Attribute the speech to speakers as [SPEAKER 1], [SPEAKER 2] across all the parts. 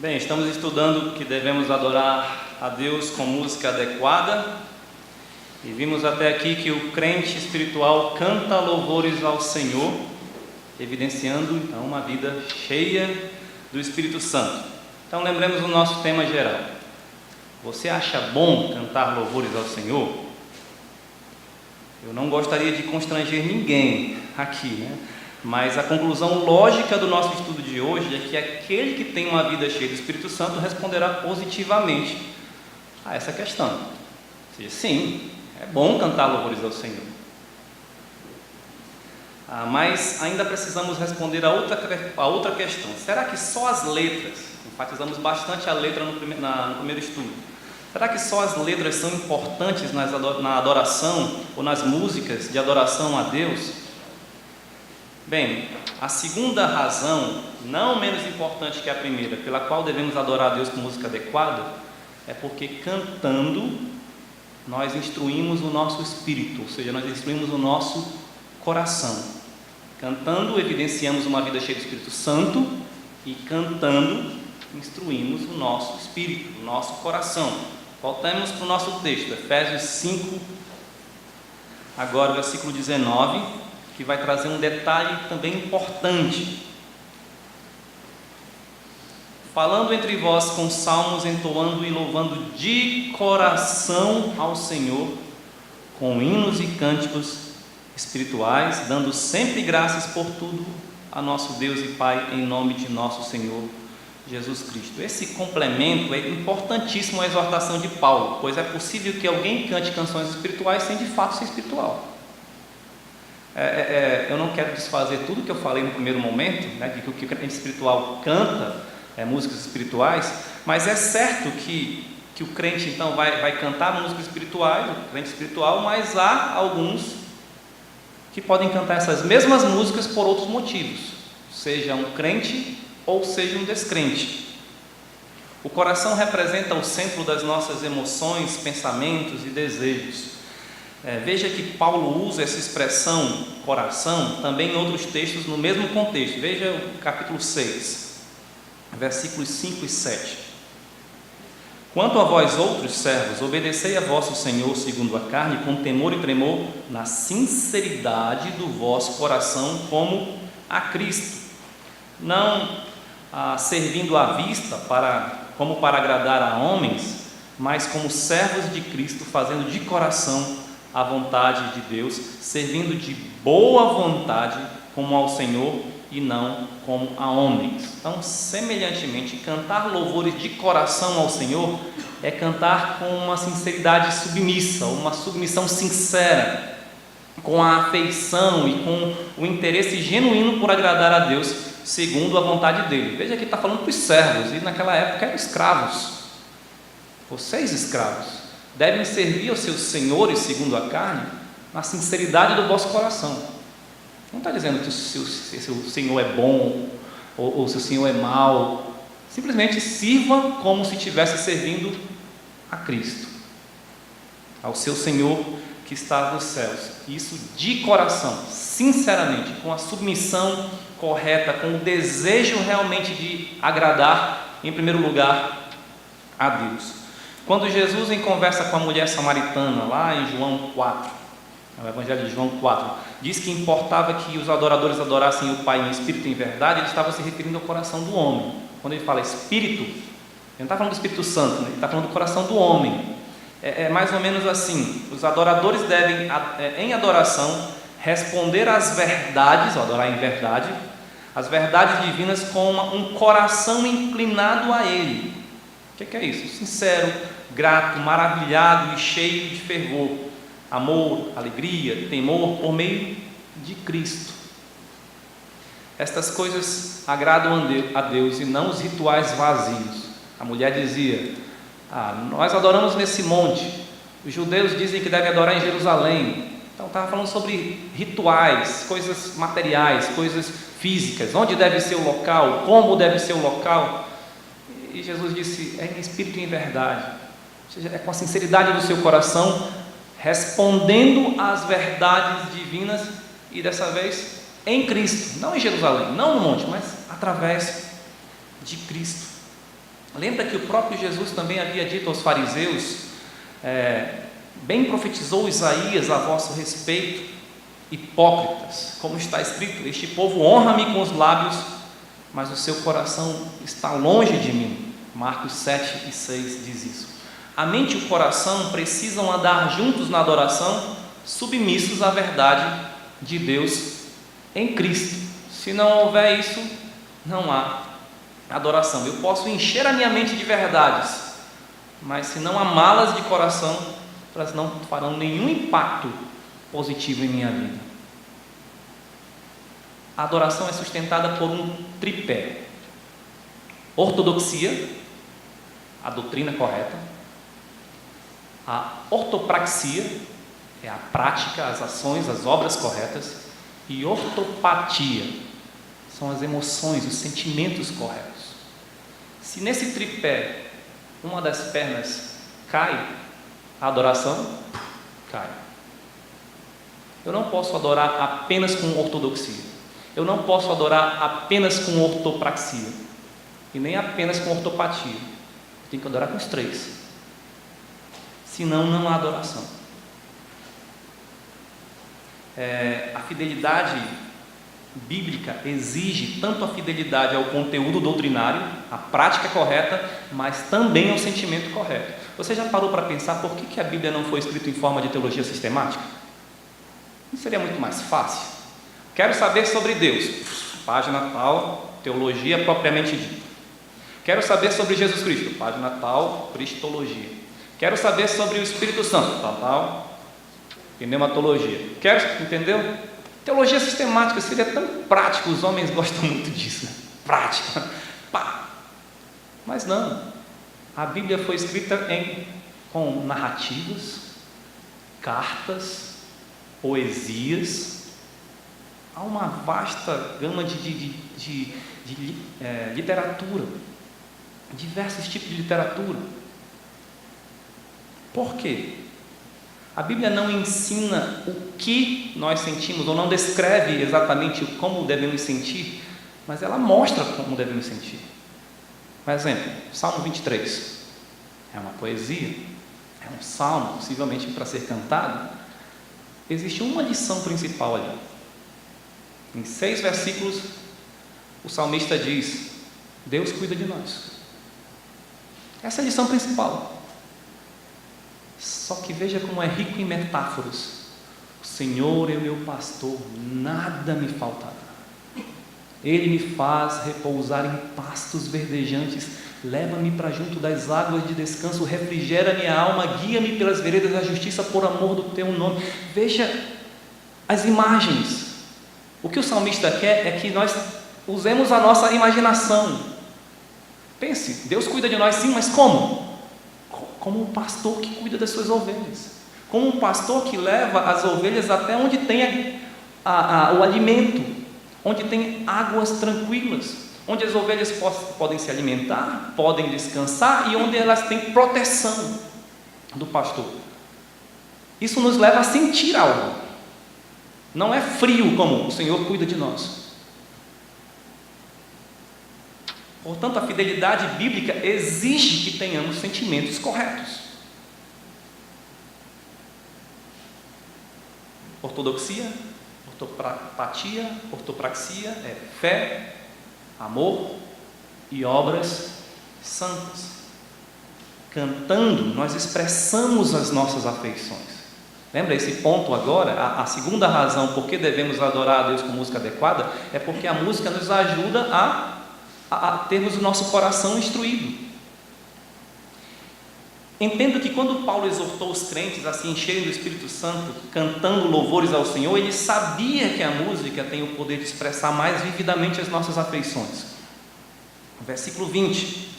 [SPEAKER 1] Bem, estamos estudando que devemos adorar a Deus com música adequada e vimos até aqui que o crente espiritual canta louvores ao Senhor, evidenciando então uma vida cheia do Espírito Santo. Então lembremos o nosso tema geral. Você acha bom cantar louvores ao Senhor? Eu não gostaria de constranger ninguém aqui, né? Mas a conclusão lógica do nosso estudo de hoje é que aquele que tem uma vida cheia do Espírito Santo responderá positivamente a essa questão. Ou seja, sim, é bom cantar louvores ao Senhor. Mas ainda precisamos responder a outra questão. Será que só as letras, enfatizamos bastante a letra no primeiro estudo, será que só as letras são importantes na adoração ou nas músicas de adoração a Deus? Bem, a segunda razão, não menos importante que a primeira, pela qual devemos adorar a Deus com música adequada, é porque cantando nós instruímos o nosso espírito, ou seja, nós instruímos o nosso coração. Cantando evidenciamos uma vida cheia do Espírito Santo e cantando instruímos o nosso espírito, o nosso coração. Voltamos para o nosso texto, Efésios 5, agora versículo 19, que vai trazer um detalhe também importante. Falando entre vós com salmos, entoando e louvando de coração ao Senhor, com hinos e cânticos espirituais, dando sempre graças por tudo a nosso Deus e Pai, em nome de nosso Senhor Jesus Cristo. Esse complemento é importantíssimo à exortação de Paulo, pois é possível que alguém cante canções espirituais sem de fato ser espiritual. Eu não quero desfazer tudo que eu falei no primeiro momento, né, de que o crente espiritual canta músicas espirituais, mas é certo que o crente então vai cantar músicas espirituais, o crente espiritual, mas há alguns que podem cantar essas mesmas músicas por outros motivos, seja um crente ou seja um descrente. O coração representa o centro das nossas emoções, pensamentos e desejos. Veja que Paulo usa essa expressão coração também em outros textos no mesmo contexto. Veja o capítulo 6, versículos 5 e 7. Quanto a vós outros servos, obedecei a vosso Senhor segundo a carne, com temor e tremor, na sinceridade do vosso coração, como a Cristo, não servindo à vista como para agradar a homens, mas como servos de Cristo, fazendo de coração a vontade de Deus, servindo de boa vontade como ao Senhor e não como a homens. Então, semelhantemente, cantar louvores de coração ao Senhor é cantar com uma sinceridade submissa, uma submissão sincera, com a afeição e com o interesse genuíno por agradar a Deus, segundo a vontade dele. Veja que está falando para os servos, e naquela época eram escravos. Vocês, escravos, devem servir aos seus senhores segundo a carne, na sinceridade do vosso coração. Não está dizendo que o seu senhor é bom ou o seu senhor é mau. Simplesmente sirva como se estivesse servindo a Cristo, ao seu Senhor que está nos céus. Isso de coração, sinceramente, com a submissão correta, com o desejo realmente de agradar, em primeiro lugar, a Deus. Quando Jesus, em conversa com a mulher samaritana, lá em João 4, no Evangelho de João 4, diz que importava que os adoradores adorassem o Pai em espírito e em verdade, ele estava se referindo ao coração do homem. Quando ele fala espírito, ele não está falando do Espírito Santo, né? Ele está falando do coração do homem. É mais ou menos assim: os adoradores devem, em adoração, responder às verdades, ou adorar em verdade, as verdades divinas com um coração inclinado a Ele. O que é isso? Sincero, grato, maravilhado e cheio de fervor, amor, alegria, temor por meio de Cristo. Estas coisas agradam a Deus e não os rituais vazios. A mulher dizia: nós adoramos nesse monte, os judeus dizem que devem adorar em Jerusalém. Então estava falando sobre rituais, coisas materiais, coisas físicas, onde deve ser o local, como deve ser o local. E Jesus disse: é em espírito e em verdade, ou seja, é com a sinceridade do seu coração, respondendo às verdades divinas, e dessa vez em Cristo, não em Jerusalém, não no monte, mas através de Cristo. Lembra que o próprio Jesus também havia dito aos fariseus, bem profetizou Isaías a vosso respeito, hipócritas, como está escrito: este povo honra-me com os lábios, mas o seu coração está longe de mim. Marcos 7:6 diz isso. A mente e o coração precisam andar juntos na adoração, submissos à verdade de Deus em Cristo. Se não houver isso, não há adoração. Eu posso encher a minha mente de verdades, mas se não amá-las de coração, elas não farão nenhum impacto positivo em minha vida. A adoração é sustentada por um tripé: ortodoxia, a doutrina correta; a ortopraxia, é a prática, as ações, as obras corretas; e ortopatia, são as emoções, os sentimentos corretos. Se nesse tripé uma das pernas cai, a adoração cai. Eu não posso adorar apenas com ortodoxia, eu não posso adorar apenas com ortopraxia, e nem apenas com ortopatia. Eu tenho que adorar com os três, senão não há adoração. A fidelidade bíblica exige tanto a fidelidade ao conteúdo doutrinário, à prática correta, mas também ao sentimento correto. Você já parou para pensar por que a Bíblia não foi escrita em forma de teologia sistemática? Não seria muito mais fácil? Quero saber sobre Deus, página tal, teologia propriamente dita. Quero saber sobre Jesus Cristo, página tal, cristologia. Quero saber sobre o Espírito Santo, tal, pneumatologia. Entendeu? Teologia sistemática seria tão prático, os homens gostam muito disso, né? Prática, pá. Mas não, a Bíblia foi escrita com narrativas, cartas, poesias. Há uma vasta gama de literatura, diversos tipos de literatura. Por quê? A Bíblia não ensina o que nós sentimos, ou não descreve exatamente como devemos sentir, mas ela mostra como devemos sentir. Por exemplo, Salmo 23 é uma poesia, é um salmo, possivelmente para ser cantado. Existe uma lição principal ali. Em 6 versículos, o salmista diz: Deus cuida de nós. Essa é a lição principal. Só que veja como é rico em metáforas. O Senhor é o meu pastor, nada me faltará. Ele me faz repousar em pastos verdejantes, leva-me para junto das águas de descanso, refrigera minha alma, guia-me pelas veredas da justiça por amor do teu nome. Veja as imagens. O que o salmista quer é que nós usemos a nossa imaginação. Pense, Deus cuida de nós sim, mas como? Como um pastor que cuida das suas ovelhas, como um pastor que leva as ovelhas até onde tem o alimento, onde tem águas tranquilas, onde as ovelhas podem se alimentar, podem descansar e onde elas têm proteção do pastor. Isso nos leva a sentir algo. Não é frio como o Senhor cuida de nós. Portanto, a fidelidade bíblica exige que tenhamos sentimentos corretos. Ortodoxia, ortopatia, ortopraxia é fé, amor e obras santas. Cantando, nós expressamos as nossas afeições. Lembra esse ponto agora? A segunda razão por que devemos adorar a Deus com música adequada é porque a música nos ajuda a termos o nosso coração instruído. Entendo que quando Paulo exortou os crentes a se encherem do Espírito Santo, cantando louvores ao Senhor, ele sabia que a música tem o poder de expressar mais vividamente as nossas afeições. Versículo 20: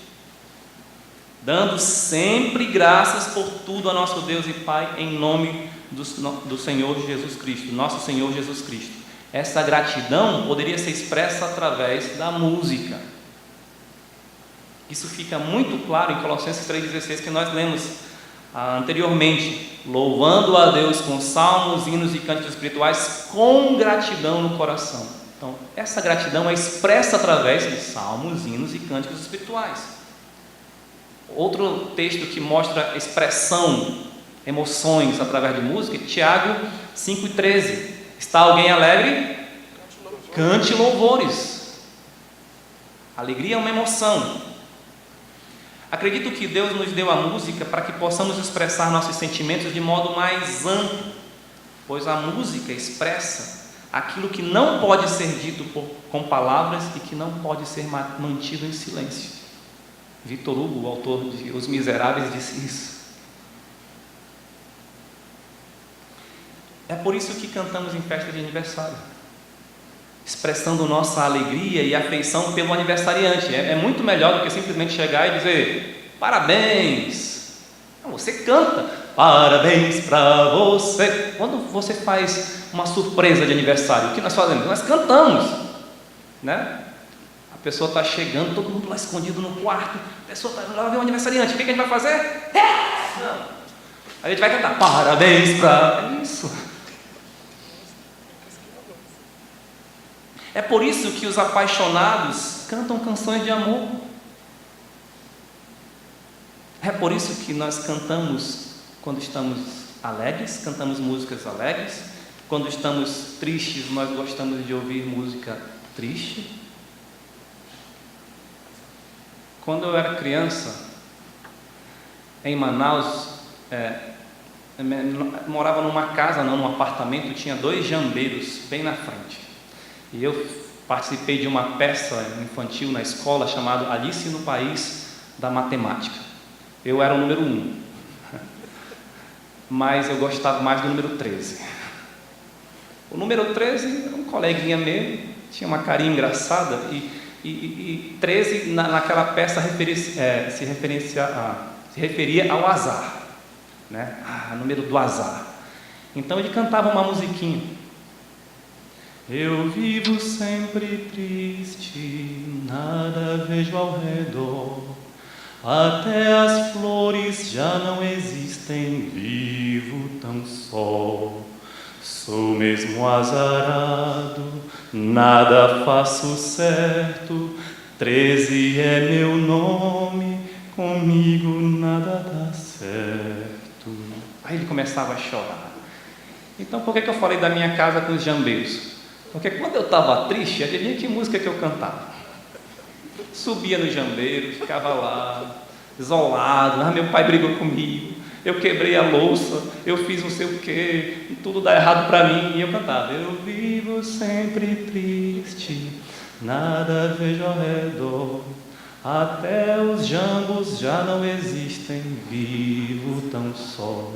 [SPEAKER 1] dando sempre graças por tudo a nosso Deus e Pai, em nome do Senhor Jesus Cristo, nosso Senhor Jesus Cristo. Essa gratidão poderia ser expressa através da música. Isso fica muito claro em Colossenses 3,16, que nós lemos anteriormente: louvando a Deus com salmos, hinos e cânticos espirituais, com gratidão no coração. Então, essa gratidão é expressa através de salmos, hinos e cânticos espirituais. Outro texto que mostra expressão, emoções através de música, Tiago 5,13. Está alguém alegre? Cante louvores. Alegria é uma emoção. Acredito que Deus nos deu a música para que possamos expressar nossos sentimentos de modo mais amplo, pois a música expressa aquilo que não pode ser dito com palavras e que não pode ser mantido em silêncio. Victor Hugo, o autor de Os Miseráveis, disse isso. É por isso que cantamos em festa de aniversário, expressando nossa alegria e afeição pelo aniversariante. É muito melhor do que simplesmente chegar e dizer parabéns. Não, você canta parabéns para você. Quando você faz uma surpresa de aniversário, o que nós fazemos? Nós cantamos, né? A pessoa está chegando, todo mundo lá escondido no quarto, a pessoa está lá, vê o aniversariante, o que a gente vai fazer? A gente vai cantar parabéns para... isso. É por isso que os apaixonados cantam canções de amor. É por isso que nós cantamos quando estamos alegres, cantamos músicas alegres. Quando estamos tristes, nós gostamos de ouvir música triste. Quando eu era criança, em Manaus, morava numa casa, não, num apartamento, tinha 2 jambeiros bem na frente. E eu participei de uma peça infantil na escola chamada Alice no País da Matemática. Eu era o número 1, mas eu gostava mais do número 13. O número 13 era um coleguinha meu, tinha uma carinha engraçada e 13 naquela peça se referia ao azar, né? Número do azar. Então ele cantava uma musiquinha. Eu vivo sempre triste, nada vejo ao redor, até as flores já não existem, vivo tão só. Sou mesmo azarado, nada faço certo, 13 é meu nome, comigo nada dá certo. Aí ele começava a chorar. Então por que eu falei da minha casa com os jambeiros? Porque quando eu estava triste, adivinha que música que eu cantava? Subia no jambeiro, ficava lá, isolado. Meu pai brigou comigo, eu quebrei a louça, eu fiz não sei o quê, e tudo dá errado para mim. E eu cantava: eu vivo sempre triste, nada vejo ao redor, até os jambos já não existem, vivo tão só.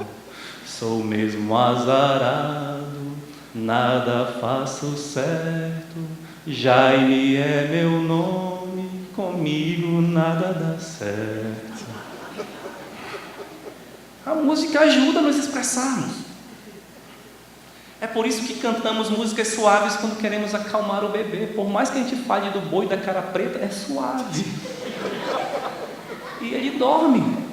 [SPEAKER 1] Sou mesmo azarado, nada faço certo, Jaime é meu nome, comigo nada dá certo. A música ajuda a nos expressarmos. É por isso que cantamos músicas suaves quando queremos acalmar o bebê. Por mais que a gente fale do boi da cara preta, é suave. E ele dorme.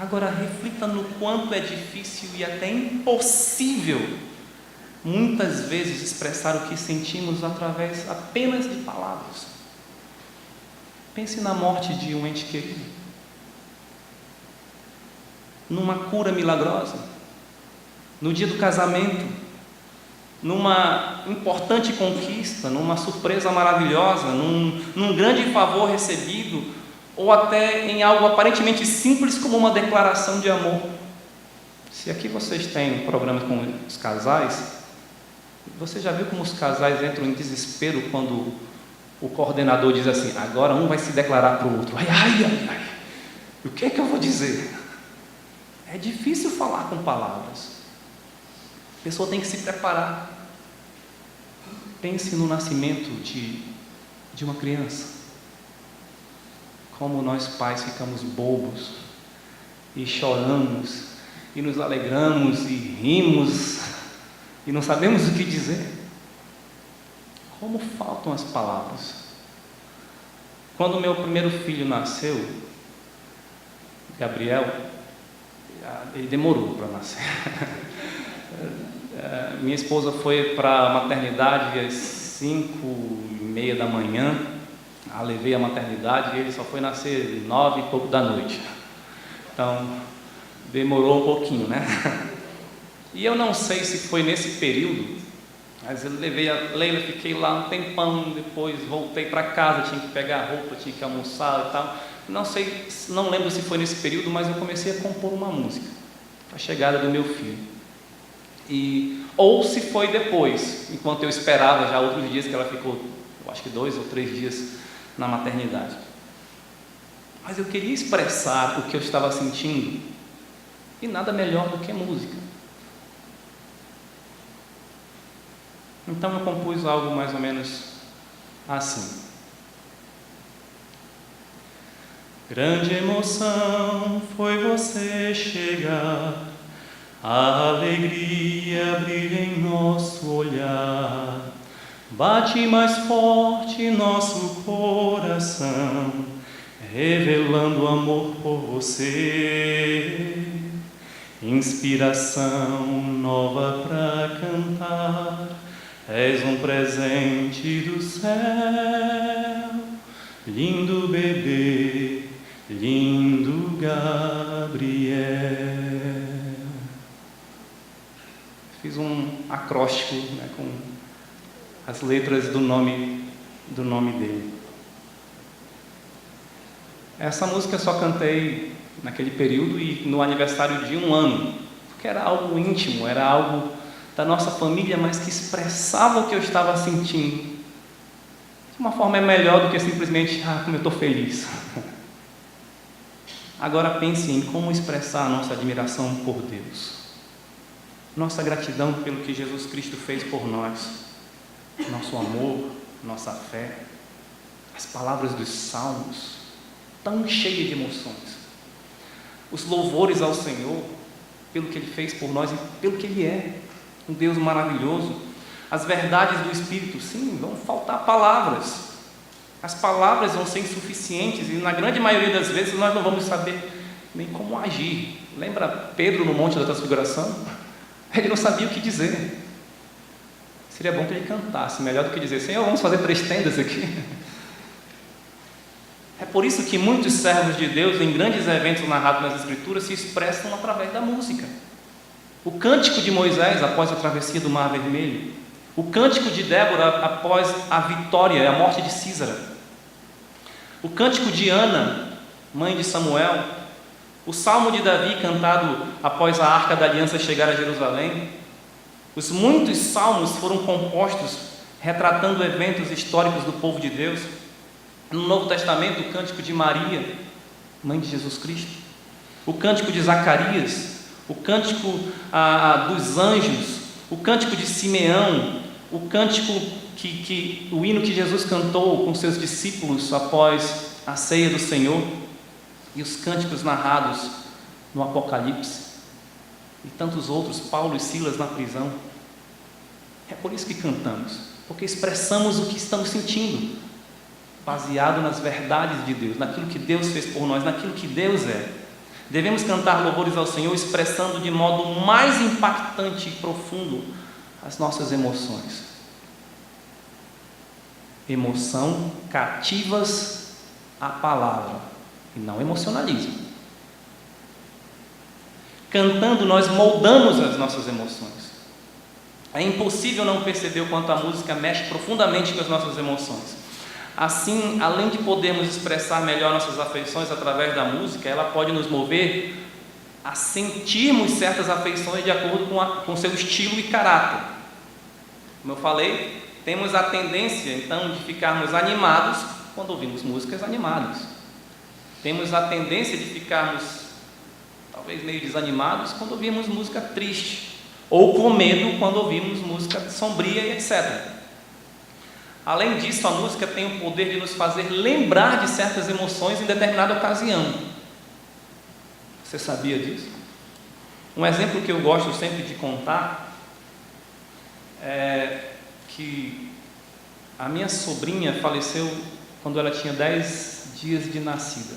[SPEAKER 1] Agora, reflita no quanto é difícil e até impossível, muitas vezes, expressar o que sentimos através apenas de palavras. Pense na morte de um ente querido, numa cura milagrosa, no dia do casamento, numa importante conquista, numa surpresa maravilhosa, num grande favor recebido, ou até em algo aparentemente simples como uma declaração de amor. Se aqui vocês têm um programa com os casais, você já viu como os casais entram em desespero quando o coordenador diz assim: agora um vai se declarar para o outro. Ai, o que é que eu vou dizer? É difícil falar com palavras. A pessoa tem que se preparar. Pense no nascimento de uma criança. Como nós pais ficamos bobos e choramos e nos alegramos e rimos e não sabemos o que dizer. Como faltam as palavras. Quando meu primeiro filho nasceu, Gabriel, ele demorou para nascer. Minha esposa foi para a maternidade às 5:30 da manhã. A levei à maternidade e ele só foi nascer 9 e pouco da noite. Então, demorou um pouquinho, né? E eu não sei se foi nesse período, mas eu levei a Leila, fiquei lá um tempão, depois voltei para casa, tinha que pegar a roupa, tinha que almoçar e tal. Não sei, não lembro se foi nesse período, mas eu comecei a compor uma música, a chegada do meu filho. Ou se foi depois, enquanto eu esperava já outros dias, que ela ficou, eu acho que 2 ou 3 dias na maternidade. Mas eu queria expressar o que eu estava sentindo, e nada melhor do que música. Então eu compus algo mais ou menos assim. Grande emoção foi você chegar, a alegria brilha em nosso olhar, bate mais forte nosso coração, revelando amor por você. Inspiração nova pra cantar, és um presente do céu, lindo bebê, lindo Gabriel. Fiz um acróstico, né, com as letras do nome dele. Essa música eu só cantei naquele período e no aniversário de 1 ano, porque era algo íntimo, era algo da nossa família, mas que expressava o que eu estava sentindo de uma forma melhor do que simplesmente, como eu estou feliz. Agora pense em como expressar a nossa admiração por Deus, nossa gratidão pelo que Jesus Cristo fez por nós, nosso amor, nossa fé, as palavras dos salmos, tão cheias de emoções, os louvores ao Senhor pelo que Ele fez por nós e pelo que Ele é, um Deus maravilhoso, as verdades do Espírito. Sim, vão faltar palavras, as palavras vão ser insuficientes e na grande maioria das vezes nós não vamos saber nem como agir. Lembra Pedro no Monte da Transfiguração? Ele não sabia o que dizer. Seria bom que ele cantasse, melhor do que dizer: Senhor, vamos fazer 3 tendas aqui. É por isso que muitos servos de Deus, em grandes eventos narrados nas Escrituras, se expressam através da música. O cântico de Moisés após a travessia do Mar Vermelho, o cântico de Débora após a vitória e a morte de Sísara, o cântico de Ana, mãe de Samuel, o salmo de Davi cantado após a Arca da Aliança chegar a Jerusalém. Os muitos salmos foram compostos retratando eventos históricos do povo de Deus. No Novo Testamento, o cântico de Maria, mãe de Jesus Cristo, o cântico de Zacarias, o cântico dos anjos, o cântico de Simeão, o cântico o hino que Jesus cantou com seus discípulos após a ceia do Senhor, e os cânticos narrados no Apocalipse, e tantos outros, Paulo e Silas na prisão. É por isso que cantamos, porque expressamos o que estamos sentindo, baseado nas verdades de Deus, naquilo que Deus fez por nós, naquilo que Deus é. Devemos cantar louvores ao Senhor expressando de modo mais impactante e profundo as nossas emoções. Emoção cativas à palavra e não emocionalismo. Cantando, nós moldamos as nossas emoções. É impossível não perceber o quanto a música mexe profundamente com as nossas emoções. Assim, além de podermos expressar melhor nossas afeições através da música, ela pode nos mover a sentirmos certas afeições de acordo com seu estilo e caráter. Como eu falei, temos a tendência, então, de ficarmos animados quando ouvimos músicas animadas. Temos a tendência de ficarmos, talvez, meio desanimados quando ouvimos música triste, ou com medo quando ouvimos música sombria e etc. Além disso, a música tem o poder de nos fazer lembrar de certas emoções em determinada ocasião. Você sabia disso? Um exemplo que eu gosto sempre de contar é que a minha sobrinha faleceu quando ela tinha 10 dias de nascida.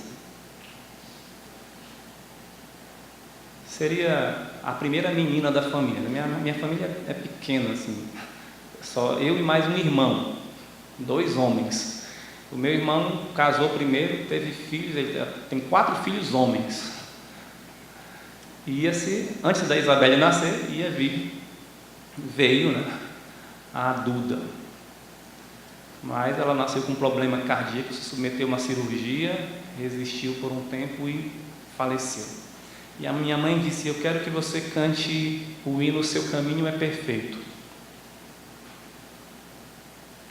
[SPEAKER 1] Seria a primeira menina da família. Minha família é pequena, assim, só eu e mais um irmão, 2 homens. O meu irmão casou primeiro, teve filhos, ele tem 4 filhos homens. Antes da Isabelle nascer, veio, né, a Duda. Mas ela nasceu com um problema cardíaco, se submeteu a uma cirurgia, resistiu por um tempo e faleceu. E a minha mãe disse: eu quero que você cante o hino "O Seu Caminho é Perfeito".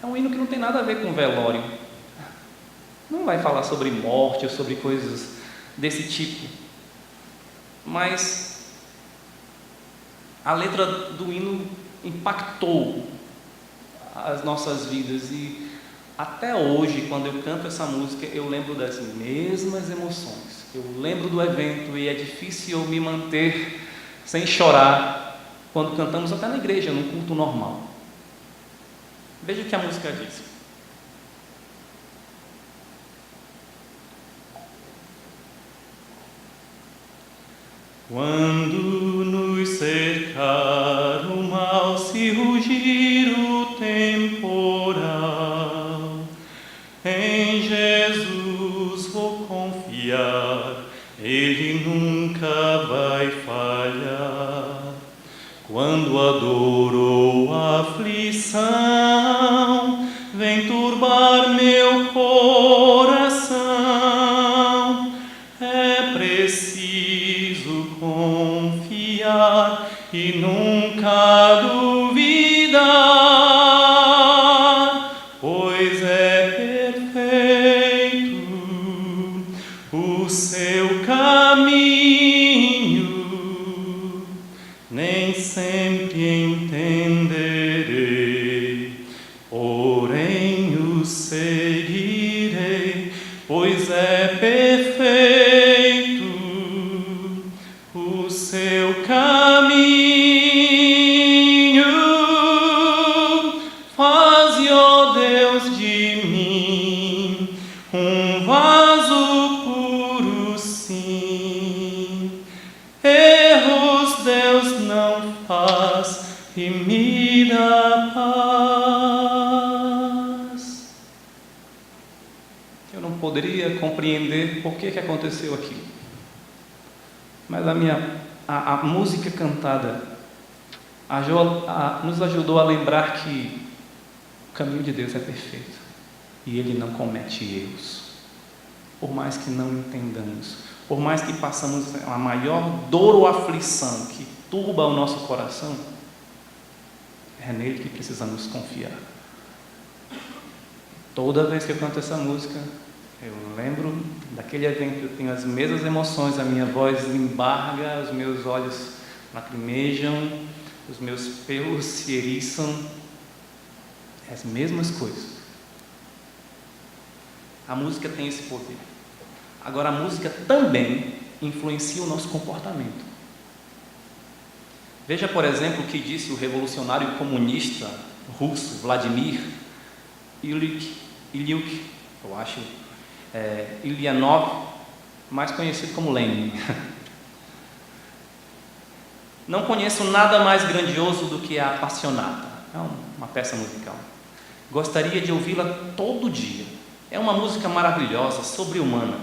[SPEAKER 1] É um hino que não tem nada a ver com velório. Não vai falar sobre morte ou sobre coisas desse tipo. Mas a letra do hino impactou as nossas vidas e até hoje, quando eu canto essa música, eu lembro das mesmas emoções. Eu lembro do evento e é difícil eu me manter sem chorar quando cantamos até na igreja, num culto normal. Veja o que a música diz. Quando nos cercar o mal, se rugir o temporal, em Jesus vou confiar, Ele nunca vai falhar. Quando a dor ou a aflição vem turbar meu coração, é preciso confiar e nunca duvidar, pois é perfeito o seu caminho. Nem sempre entenderei, porém o seguirei, pois é perfeito o seu caminho. Faze, ó Deus, de mim um vaso puro, sim. Erros Deus não faz e me dá paz. Eu não poderia compreender por que aconteceu aquilo, mas a música cantada nos ajudou a lembrar que o caminho de Deus é perfeito e Ele não comete erros. Por mais que não entendamos, por mais que passamos a maior dor ou aflição que turba o nosso coração, é nele que precisamos confiar. Toda vez que eu canto essa música, eu lembro daquele evento, eu tenho as mesmas emoções, a minha voz embarga, os meus olhos lacrimejam, os meus pelos se eriçam, as mesmas coisas. A música tem esse poder. Agora, a música também influencia o nosso comportamento. Veja, por exemplo, o que disse o revolucionário comunista russo Vladimir Ilyich, eu acho, Ulyanov, mais conhecido como Lenin. Não conheço nada mais grandioso do que a Passionata. É uma peça musical. Gostaria de ouvi-la todo dia. É uma música maravilhosa, sobre-humana.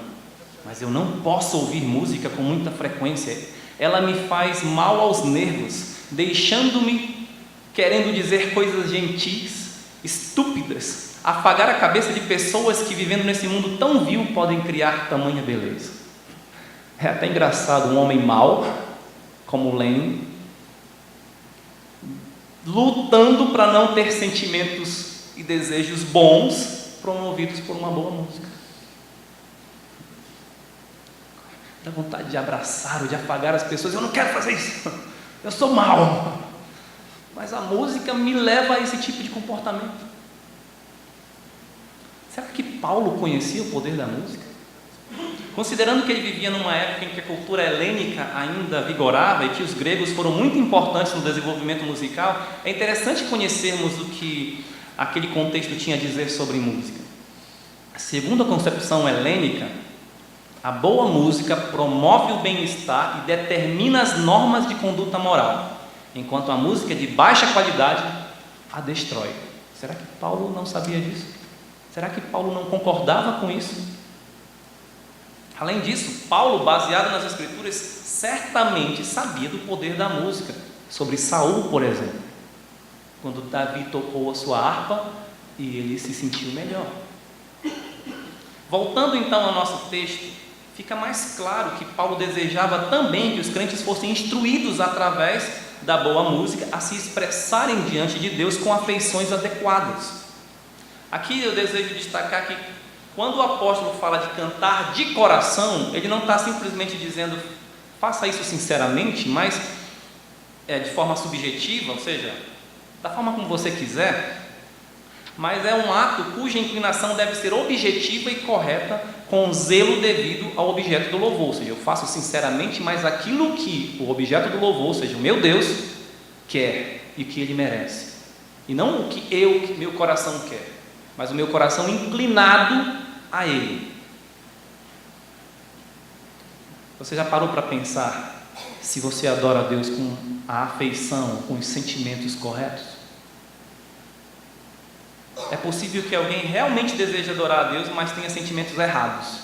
[SPEAKER 1] Mas eu não posso ouvir música com muita frequência. Ela me faz mal aos nervos, deixando-me querendo dizer coisas gentis, estúpidas, afagar a cabeça de pessoas que, vivendo nesse mundo tão vil, podem criar tamanha beleza. É até engraçado um homem mau, como Lenin, lutando para não ter sentimentos e desejos bons promovidos por uma boa música. Dá vontade de abraçar ou de afagar as pessoas. Eu não quero fazer isso, eu sou mau. Mas a música me leva a esse tipo de comportamento. Será que Paulo conhecia o poder da música? Considerando que ele vivia numa época em que a cultura helênica ainda vigorava e que os gregos foram muito importantes no desenvolvimento musical, é interessante conhecermos o que aquele contexto tinha a dizer sobre música. Segundo a concepção helênica, a boa música promove o bem-estar e determina as normas de conduta moral, enquanto a música de baixa qualidade a destrói. Será que Paulo não sabia disso? Será que Paulo não concordava com isso? Além disso, Paulo, baseado nas Escrituras, certamente sabia do poder da música. Sobre Saul, por exemplo, quando Davi tocou a sua harpa e ele se sentiu melhor. Voltando então ao nosso texto, fica mais claro que Paulo desejava também que os crentes fossem instruídos através da boa música a se expressarem diante de Deus com afeições adequadas. Aqui eu desejo destacar que quando o apóstolo fala de cantar de coração, ele não está simplesmente dizendo faça isso sinceramente, mas de forma subjetiva, ou seja, da forma como você quiser, mas é um ato cuja inclinação deve ser objetiva e correta, com zelo devido ao objeto do louvor. Ou seja, eu faço sinceramente, mas aquilo que o objeto do louvor, ou seja, o meu Deus, quer e que Ele merece, e não o que meu coração quer, mas o meu coração inclinado a Ele. Você já parou para pensar se você adora a Deus com a afeição, com os sentimentos corretos? É possível que alguém realmente deseje adorar a Deus, mas tenha sentimentos errados,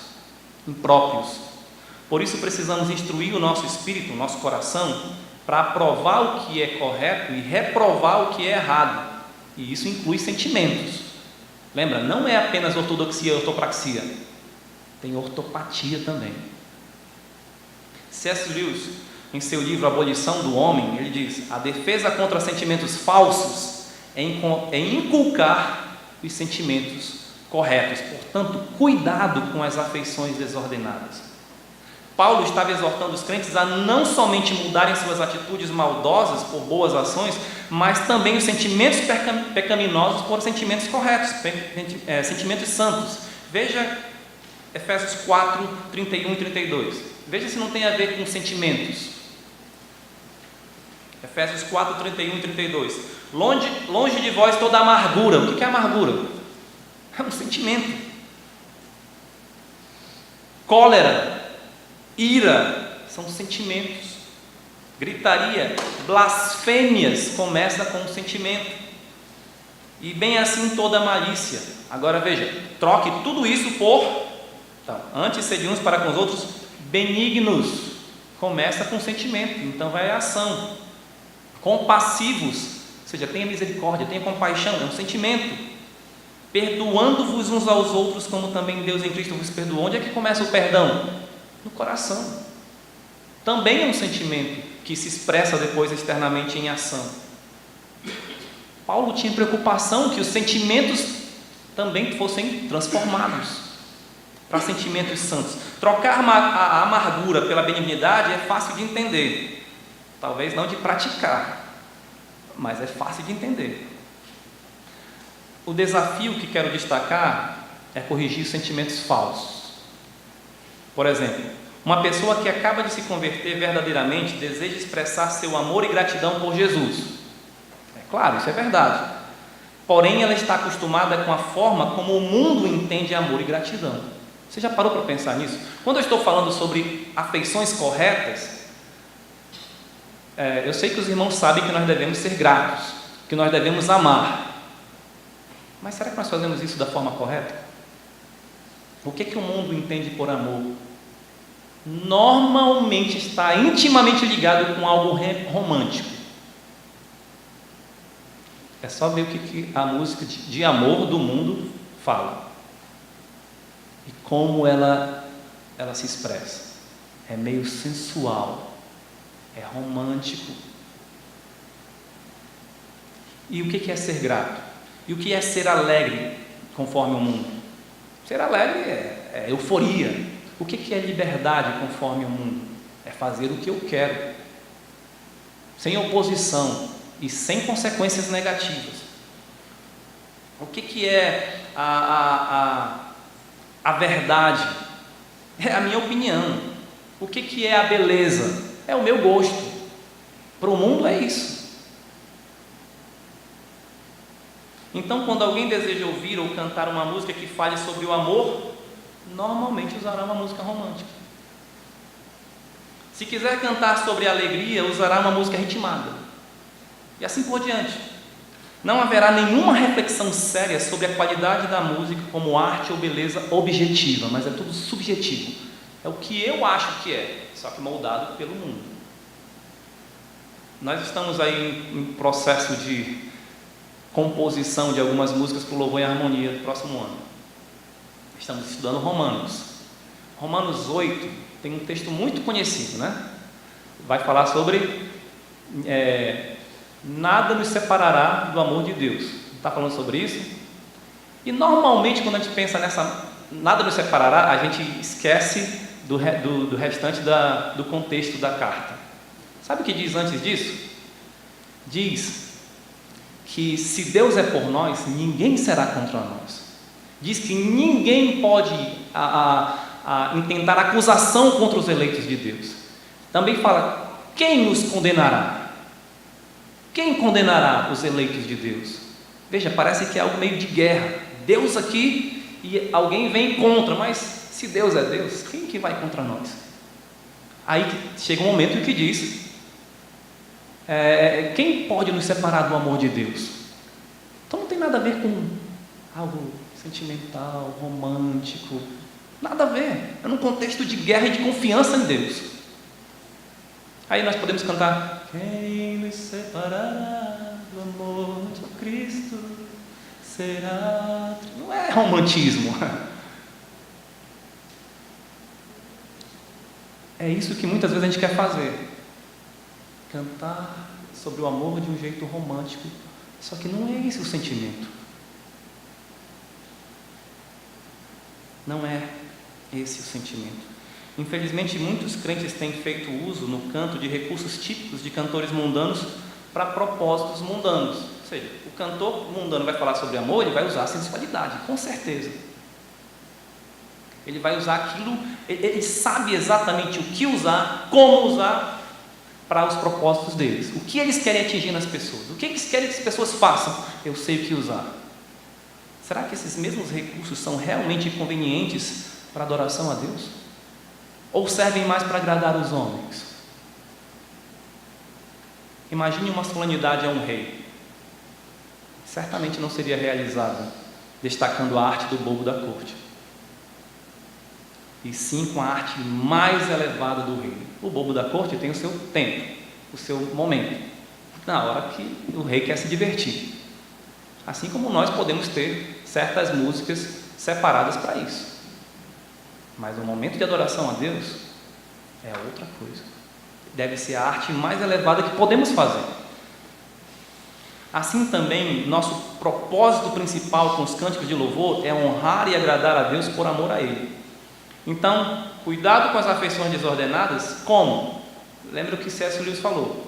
[SPEAKER 1] impróprios. Por isso precisamos instruir o nosso espírito, o nosso coração, para aprovar o que é correto e reprovar o que é errado. E isso inclui sentimentos. Lembra, não é apenas ortodoxia e ortopraxia, tem ortopatia também. C.S. Lewis, em seu livro Abolição do Homem, ele diz: a defesa contra sentimentos falsos é inculcar os sentimentos corretos. Portanto, cuidado com as afeições desordenadas. Paulo estava exortando os crentes a não somente mudarem suas atitudes maldosas por boas ações, mas também os sentimentos pecaminosos por sentimentos corretos, sentimentos santos. Veja Efésios 4, 31 e 32. Veja se não tem a ver com sentimentos. Efésios 4, 31 e 32. Longe de vós toda amargura. O que é amargura? É um sentimento. Cólera, ira, são sentimentos. Gritaria, blasfêmias, começa com um sentimento. E bem assim toda malícia. Agora veja, troque tudo isso por antes sede uns para com os outros benignos. Começa com sentimento, então vai a ação. Compassivos, ou seja, tenha misericórdia, tenha compaixão, é um sentimento. Perdoando-vos uns aos outros, como também Deus em Cristo vos perdoou. Onde é que começa o perdão? No coração. Também é um sentimento que se expressa depois externamente em ação. Paulo tinha preocupação que os sentimentos também fossem transformados para sentimentos santos. Trocar a amargura pela benignidade é fácil de entender. Talvez não de praticar, mas é fácil de entender. O desafio que quero destacar é corrigir sentimentos falsos. Por exemplo, uma pessoa que acaba de se converter verdadeiramente deseja expressar seu amor e gratidão por Jesus. É claro, isso é verdade. Porém, ela está acostumada com a forma como o mundo entende amor e gratidão. Você já parou para pensar nisso? Quando eu estou falando sobre afeições corretas, eu sei que os irmãos sabem que nós devemos ser gratos, que nós devemos amar. Mas será que nós fazemos isso da forma correta? O que o mundo entende por amor? Normalmente está intimamente ligado com algo romântico. É só ver o que a música de amor do mundo fala e como ela se expressa. É meio sensual, é romântico. E o que é ser grato? E o que é ser alegre conforme o mundo? Ser alegre é euforia. O que é liberdade conforme o mundo? É fazer o que eu quero, sem oposição e sem consequências negativas. O que é a verdade? É a minha opinião. O que é a beleza? É o meu gosto. Para o mundo é isso. Então, quando alguém deseja ouvir ou cantar uma música que fale sobre o amor, normalmente usará uma música romântica. Se quiser cantar sobre a alegria, usará uma música ritmada. E assim por diante. Não haverá nenhuma reflexão séria sobre a qualidade da música como arte ou beleza objetiva, mas é tudo subjetivo. É o que eu acho que é, só que moldado pelo mundo. Nós estamos aí em processo de composição de algumas músicas para o louvor e harmonia do próximo ano. Estamos estudando Romanos. Romanos 8 tem um texto muito conhecido, né? Vai falar sobre nada nos separará do amor de Deus. Está falando sobre isso? E normalmente quando a gente pensa nessa nada nos separará, a gente esquece do restante do contexto da carta. Sabe o que diz antes disso? Diz que se Deus é por nós, ninguém será contra nós. Diz que ninguém pode intentar acusação contra os eleitos de Deus. Também fala, quem nos condenará? Quem condenará os eleitos de Deus? Veja, parece que é algo meio de guerra. Deus aqui e alguém vem contra, mas se Deus é Deus, quem que vai contra nós? Aí chega um momento em que diz, quem pode nos separar do amor de Deus? Então não tem nada a ver com algo sentimental, romântico, nada a ver, é num contexto de guerra e de confiança em Deus. Aí nós podemos cantar, quem nos separará do amor de Cristo será... Não é romantismo, é isso que muitas vezes a gente quer fazer, cantar sobre o amor de um jeito romântico, só que não é esse o sentimento. Não é esse o sentimento. Infelizmente, muitos crentes têm feito uso no canto de recursos típicos de cantores mundanos para propósitos mundanos. Ou seja, o cantor mundano vai falar sobre amor, ele vai usar a sensualidade, com certeza. Ele vai usar aquilo, ele sabe exatamente o que usar, como usar para os propósitos deles. O que eles querem atingir nas pessoas? O que eles querem que as pessoas façam? Eu sei o que usar. Será que esses mesmos recursos são realmente convenientes para a adoração a Deus? Ou servem mais para agradar os homens? Imagine uma solenidade a um rei. Certamente não seria realizada destacando a arte do bobo da corte, e sim com a arte mais elevada do rei. O bobo da corte tem o seu tempo, o seu momento, na hora que o rei quer se divertir. Assim como nós podemos ter certas músicas separadas para isso. Mas o momento de adoração a Deus é outra coisa. Deve ser a arte mais elevada que podemos fazer. Assim também, nosso propósito principal com os cânticos de louvor é honrar e agradar a Deus por amor a Ele. Então, cuidado com as afeições desordenadas. Como? Lembra o que C.S. Lewis falou?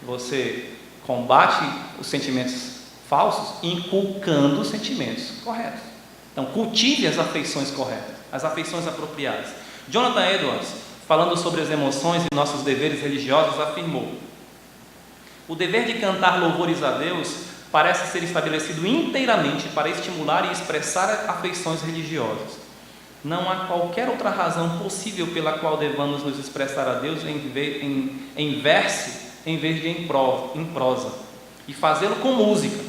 [SPEAKER 1] Você combate os sentimentos falsos inculcando os sentimentos corretos. Então, cultive as afeições corretas, as afeições apropriadas. Jonathan Edwards, falando sobre as emoções e nossos deveres religiosos, afirmou: o dever de cantar louvores a Deus parece ser estabelecido inteiramente para estimular e expressar afeições religiosas. Não há qualquer outra razão possível pela qual devamos nos expressar a Deus em verso em vez de em prosa, e fazê-lo com música,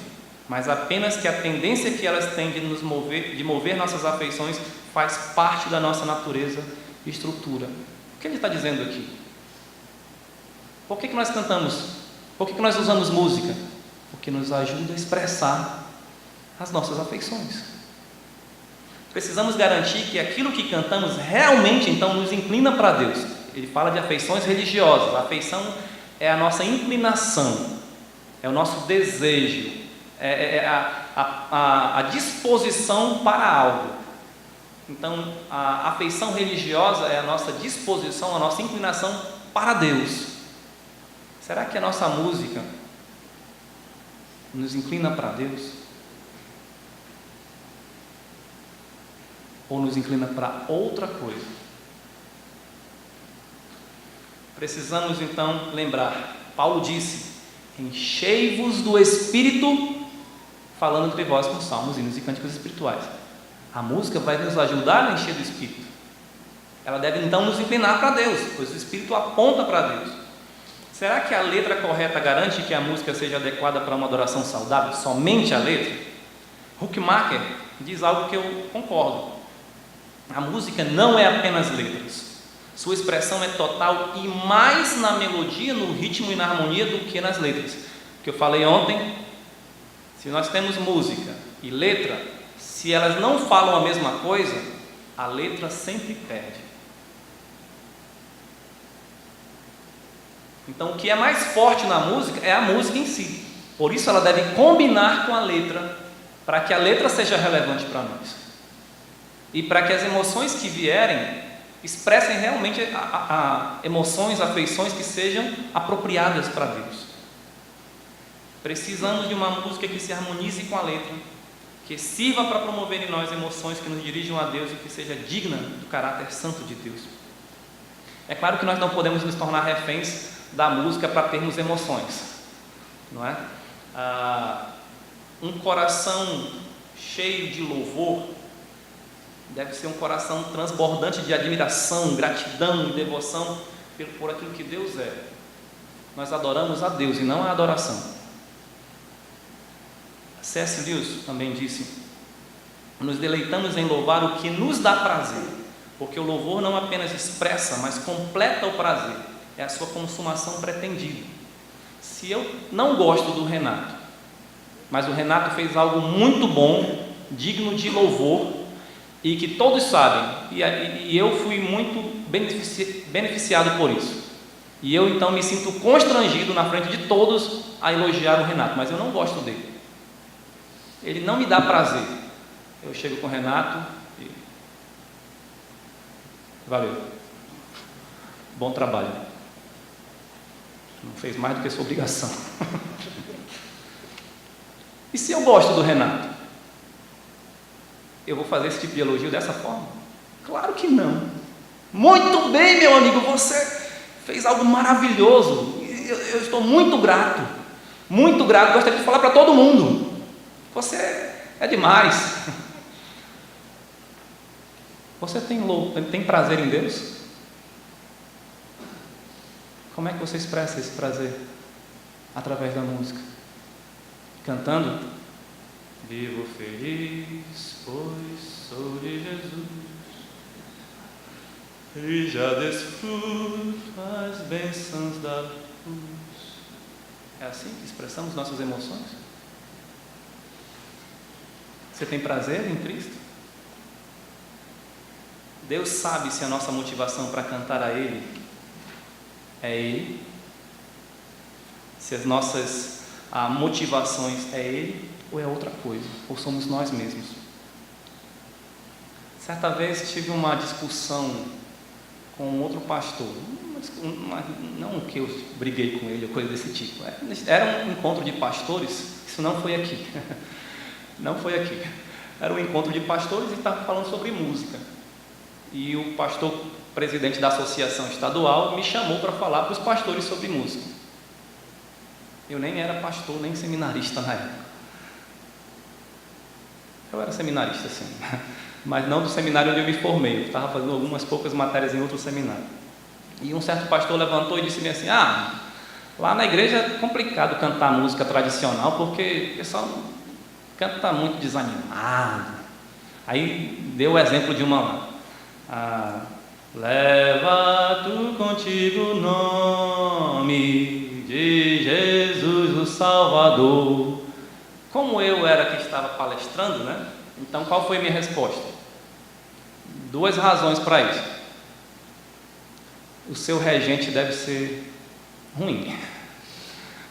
[SPEAKER 1] mas apenas que a tendência que elas têm de mover nossas afeições faz parte da nossa natureza e estrutura. O que ele está dizendo aqui? Por que nós cantamos? Por que nós usamos música? Porque nos ajuda a expressar as nossas afeições. Precisamos garantir que aquilo que cantamos realmente então nos inclina para Deus. Ele fala de afeições religiosas. A afeição é a nossa inclinação, é o nosso desejo, é a disposição para algo. Então, a afeição religiosa é a nossa disposição, a nossa inclinação para Deus. Será que a nossa música nos inclina para Deus? Ou nos inclina para outra coisa? Precisamos então lembrar, Paulo disse: enchei-vos do Espírito, falando entre vós com salmos, hinos e cânticos espirituais. A música vai nos ajudar a encher do Espírito. Ela deve então nos inclinar para Deus, pois o Espírito aponta para Deus. Será que a letra correta garante que a música seja adequada para uma adoração saudável? Somente a letra? Huckmacher diz algo que eu concordo. A música não é apenas letras. Sua expressão é total e mais na melodia, no ritmo e na harmonia do que nas letras. O que eu falei ontem, se nós temos música e letra, se elas não falam a mesma coisa, a letra sempre perde. Então, o que é mais forte na música é a música em si. Por isso, ela deve combinar com a letra, para que a letra seja relevante para nós. E para que as emoções que vierem expressem realmente emoções, afeições que sejam apropriadas para Deus. Precisamos de uma música que se harmonize com a letra, que sirva para promover em nós emoções que nos dirijam a Deus e que seja digna do caráter santo de Deus. É claro que nós não podemos nos tornar reféns da música para termos emoções, não é? Um coração cheio de louvor deve ser um coração transbordante de admiração, gratidão e devoção por aquilo que Deus é. Nós adoramos a Deus e não a adoração. C.S. Lewis também disse: nos deleitamos em louvar o que nos dá prazer, porque o louvor não apenas expressa, mas completa o prazer. É a sua consumação pretendida. Se eu não gosto do Renato, mas o Renato fez algo muito bom, digno de louvor, e que todos sabem, e eu fui muito beneficiado por isso, e eu então me sinto constrangido na frente de todos a elogiar o Renato, mas eu não gosto dele, ele não me dá prazer. Eu chego com o Renato e valeu, bom trabalho, não fez mais do que sua obrigação. E se eu gosto do Renato, eu vou fazer esse tipo de elogio dessa forma? Claro que não. Muito bem, meu amigo, você fez algo maravilhoso, eu estou muito grato, gostaria de falar para todo mundo, você é demais. Você tem prazer em Deus? Como é que você expressa esse prazer? Através da música, cantando: vivo feliz, pois sou de Jesus, e já desfruto as bênçãos da luz. É assim que expressamos nossas emoções? Você tem prazer em Cristo? Deus sabe se a nossa motivação para cantar a Ele é Ele, se as nossas motivações é Ele ou é outra coisa, ou somos nós mesmos. Certa vez tive uma discussão com outro pastor, não que eu briguei com ele ou coisa desse tipo, era um encontro de pastores, isso não foi aqui, era um encontro de pastores e estava falando sobre música, e o pastor presidente da associação estadual me chamou para falar para os pastores sobre música. Eu nem era pastor, nem seminarista na época. Eu era seminarista, sim, mas não do seminário onde eu me formei. Eu estava fazendo algumas poucas matérias em outro seminário. E um certo pastor levantou e disse-me assim: lá na igreja é complicado cantar música tradicional, porque o pessoal canta muito desanimado. Aí deu o exemplo de uma lá. Leva tu contigo o nome de Jesus o Salvador. Como eu era que estava palestrando, né? Então qual foi a minha resposta? 2 razões para isso. O seu regente deve ser ruim,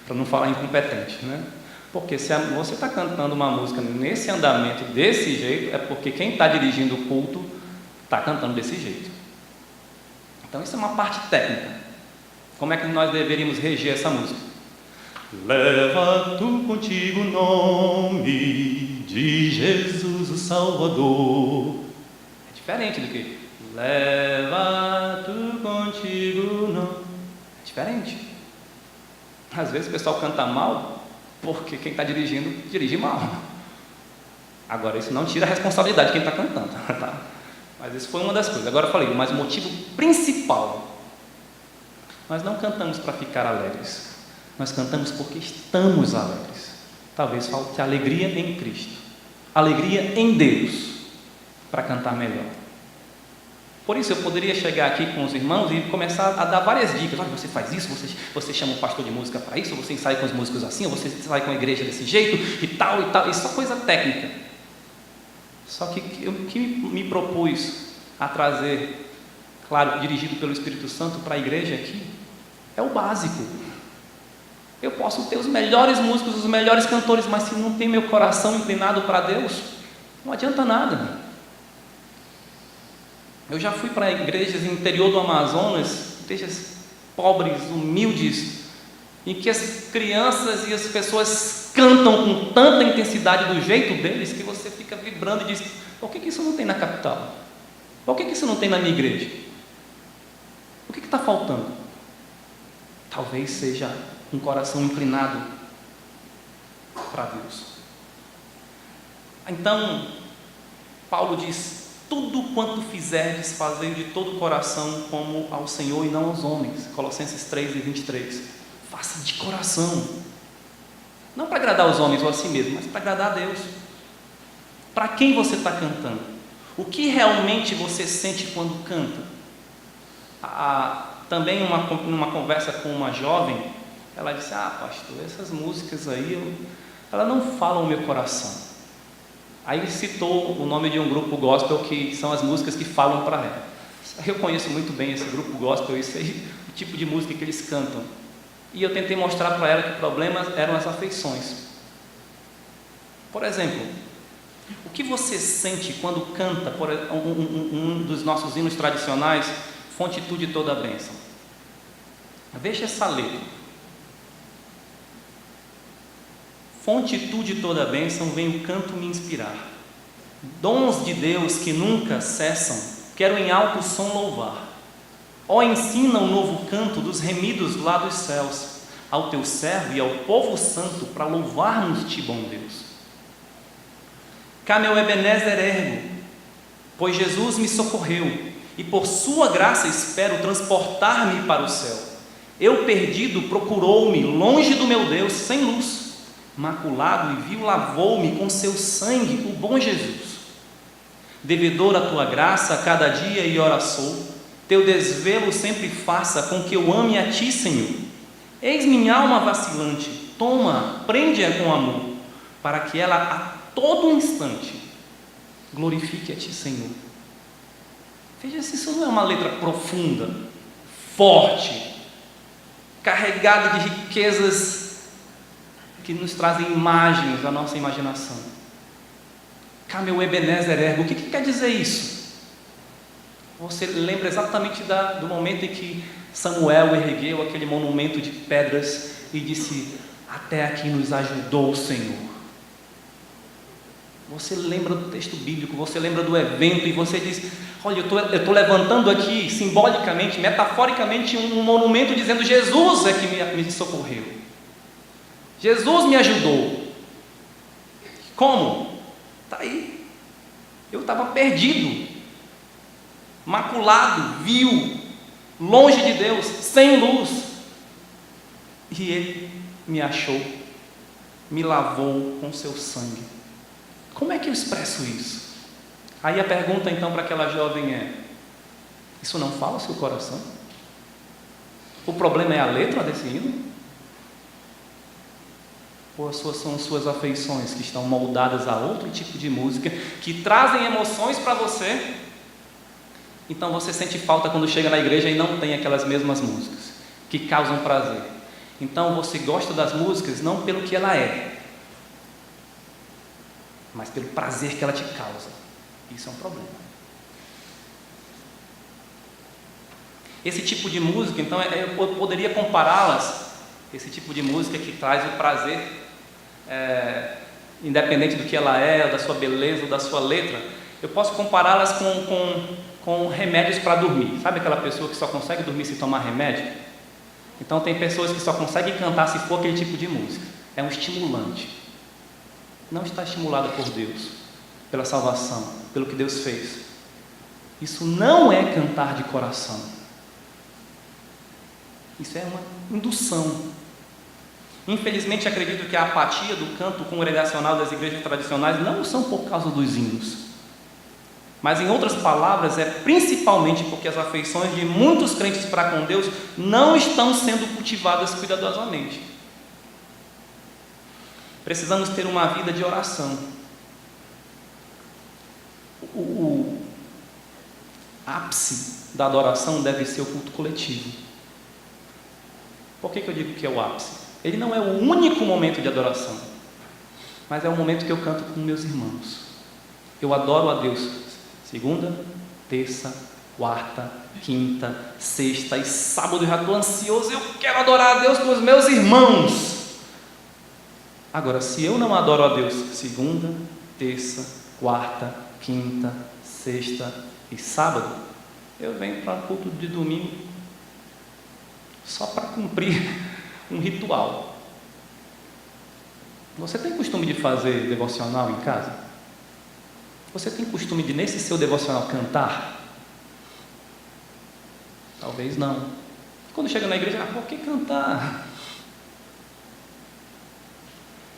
[SPEAKER 1] para não falar incompetente, né? Porque se você está cantando uma música nesse andamento, desse jeito, é porque quem está dirigindo o culto está cantando desse jeito. Então isso é uma parte técnica. Como é que nós deveríamos reger essa música? Leva tu contigo o nome de Jesus o Salvador. É diferente do que leva tu contigo o nome. É diferente. Às vezes o pessoal canta mal porque quem está dirigindo dirige mal. Agora isso não tira a responsabilidade de quem está cantando, tá? Mas isso foi uma das coisas. Agora eu falei, mas o motivo principal Nós não cantamos para ficar alegres, nós cantamos porque estamos alegres. Talvez falte alegria em Cristo, alegria em Deus, para cantar melhor. Por isso eu poderia chegar aqui com os irmãos e começar a dar várias dicas. Olha, você faz isso, você chama um pastor de música para isso, ou você ensaia com os músicos assim, ou você ensaia com a igreja desse jeito, e tal, isso é coisa técnica. Só que o que me propus a trazer, claro, dirigido pelo Espírito Santo para a igreja aqui, é o básico. Eu posso ter os melhores músicos, os melhores cantores, mas se não tem meu coração inclinado para Deus, não adianta nada. Eu já fui para igrejas no interior do Amazonas, igrejas pobres, humildes, em que as crianças e as pessoas cantam com tanta intensidade do jeito deles, que você fica vibrando e diz: por que isso não tem na capital? Por que isso não tem na minha igreja? O que está faltando? Talvez seja um coração inclinado para Deus. Então, Paulo diz: tudo quanto fizerdes, fazei de todo o coração como ao Senhor e não aos homens. Colossenses 3:23. Faça de coração. Não para agradar os homens ou a si mesmo, mas para agradar a Deus. Para quem você está cantando? O que realmente você sente quando canta? Também numa conversa com uma jovem, ela disse: pastor, essas músicas aí, elas não falam o meu coração. Aí citou o nome de um grupo gospel que são as músicas que falam para ela. Eu conheço muito bem esse grupo gospel, eu sei o tipo de música que eles cantam. E eu tentei mostrar para ela que o problema eram as afeições. Por exemplo, o que você sente quando canta por um dos nossos hinos tradicionais, Fonte Tu de toda a bênção? Veja essa letra. Fonte Tu de toda a bênção, vem o canto me inspirar. Dons de Deus que nunca cessam, quero em alto som louvar. Ó, ensina o novo canto dos remidos lá dos céus, ao teu servo e ao povo santo, para louvarmos-te, bom Deus. Cá meu Ebenezer ergo, pois Jesus me socorreu, e por sua graça espero transportar-me para o céu. Eu perdido procurou-me, longe do meu Deus, sem luz. Maculado e vil lavou-me com seu sangue o bom Jesus. Devedor a tua graça, cada dia e hora sou. Teu desvelo sempre faça com que eu ame a ti, Senhor. Eis minha alma vacilante, toma, prende-a com amor, para que ela a todo instante glorifique a ti, Senhor. Veja se isso não é uma letra profunda, forte, carregada de riquezas que nos trazem imagens da nossa imaginação. Cá meu Ebenezer ergo, o que quer dizer isso? Você lembra exatamente do momento em que Samuel ergueu aquele monumento de pedras e disse: até aqui nos ajudou o Senhor. Você lembra do texto bíblico, você lembra do evento e você diz: olha, eu estou levantando aqui simbolicamente, metaforicamente, um monumento dizendo: Jesus é que me socorreu. Jesus me ajudou. Como? Está aí. Eu estava perdido, maculado, vil, longe de Deus, sem luz. E Ele me achou, me lavou com seu sangue. Como é que eu expresso isso? Aí a pergunta então para aquela jovem é: isso não fala o seu coração? O problema é a letra desse hino? Ou são suas afeições que estão moldadas a outro tipo de música, que trazem emoções para você? Então você sente falta quando chega na igreja e não tem aquelas mesmas músicas, que causam prazer. Então você gosta das músicas não pelo que ela é, mas pelo prazer que ela te causa. Isso é um problema. Esse tipo de música, então, eu poderia compará-las, esse tipo de música que traz o prazer, independente do que ela é, da sua beleza ou da sua letra, eu posso compará-las com remédios para dormir. Sabe aquela pessoa que só consegue dormir se tomar remédio? Então tem pessoas que só conseguem cantar se for aquele tipo de música. É um estimulante. Não está estimulada por Deus, pela salvação, pelo que Deus fez. Isso não é cantar de coração. Isso é uma indução. Infelizmente, acredito que a apatia do canto congregacional das igrejas tradicionais não são por causa dos hinos, mas, em outras palavras, é principalmente porque as afeições de muitos crentes para com Deus não estão sendo cultivadas cuidadosamente. Precisamos ter uma vida de oração. O ápice da adoração deve ser o culto coletivo. Por que eu digo que é o ápice? Ele não é o único momento de adoração, mas é o momento que eu canto com meus irmãos. Eu adoro a Deus segunda, terça, quarta, quinta, sexta e sábado. Eu já estou ansioso, eu quero adorar a Deus com os meus irmãos. Agora, se eu não adoro a Deus segunda, terça, quarta, quinta, sexta e sábado, eu venho para o culto de domingo só para cumprir um ritual. Você tem costume de fazer devocional em casa? Você tem costume de, nesse seu devocional, cantar? Talvez não. Quando chega na igreja, por que cantar?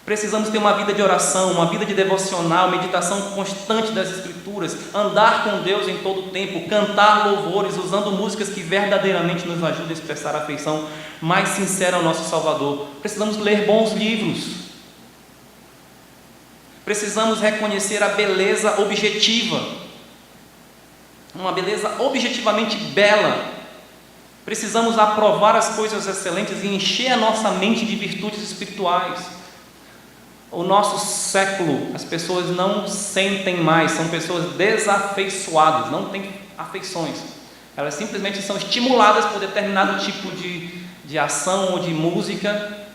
[SPEAKER 1] Precisamos ter uma vida de oração, uma vida de devocional, meditação constante das Escrituras, andar com Deus em todo o tempo, cantar louvores, usando músicas que verdadeiramente nos ajudem a expressar a afeição mais sincera ao nosso Salvador. Precisamos ler bons livros. Precisamos reconhecer a beleza objetiva, uma beleza objetivamente bela. Precisamos aprovar as coisas excelentes e encher a nossa mente de virtudes espirituais. O nosso século, as pessoas não sentem mais, são pessoas desafeiçoadas, não têm afeições. Elas simplesmente são estimuladas por determinado tipo de ação ou de música,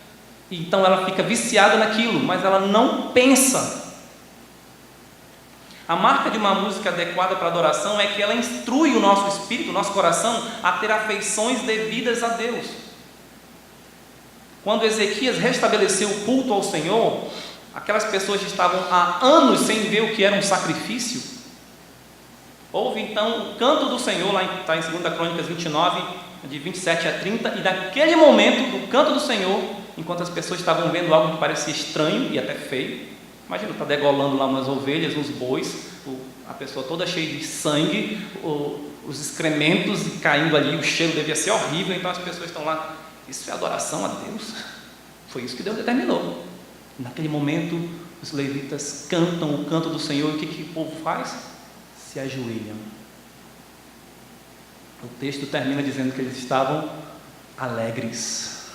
[SPEAKER 1] então ela fica viciada naquilo, mas ela não pensa. A marca de uma música adequada para adoração é que ela instrui o nosso espírito, o nosso coração, a ter afeições devidas a Deus. Quando Ezequias restabeleceu o culto ao Senhor, aquelas pessoas que estavam há anos sem ver o que era um sacrifício, houve então o canto do Senhor, lá está em 2 Crônicas 29, de 27 a 30, e naquele momento do canto do Senhor, enquanto as pessoas estavam vendo algo que parecia estranho e até feio, imagina, está degolando lá umas ovelhas, uns bois, a pessoa toda cheia de sangue, os excrementos caindo ali, o cheiro devia ser horrível, então as pessoas estão lá. Isso é adoração a Deus? Foi isso que Deus determinou. Naquele momento, os levitas cantam o canto do Senhor, e o que o povo faz? Se ajoelham. O texto termina dizendo que eles estavam alegres,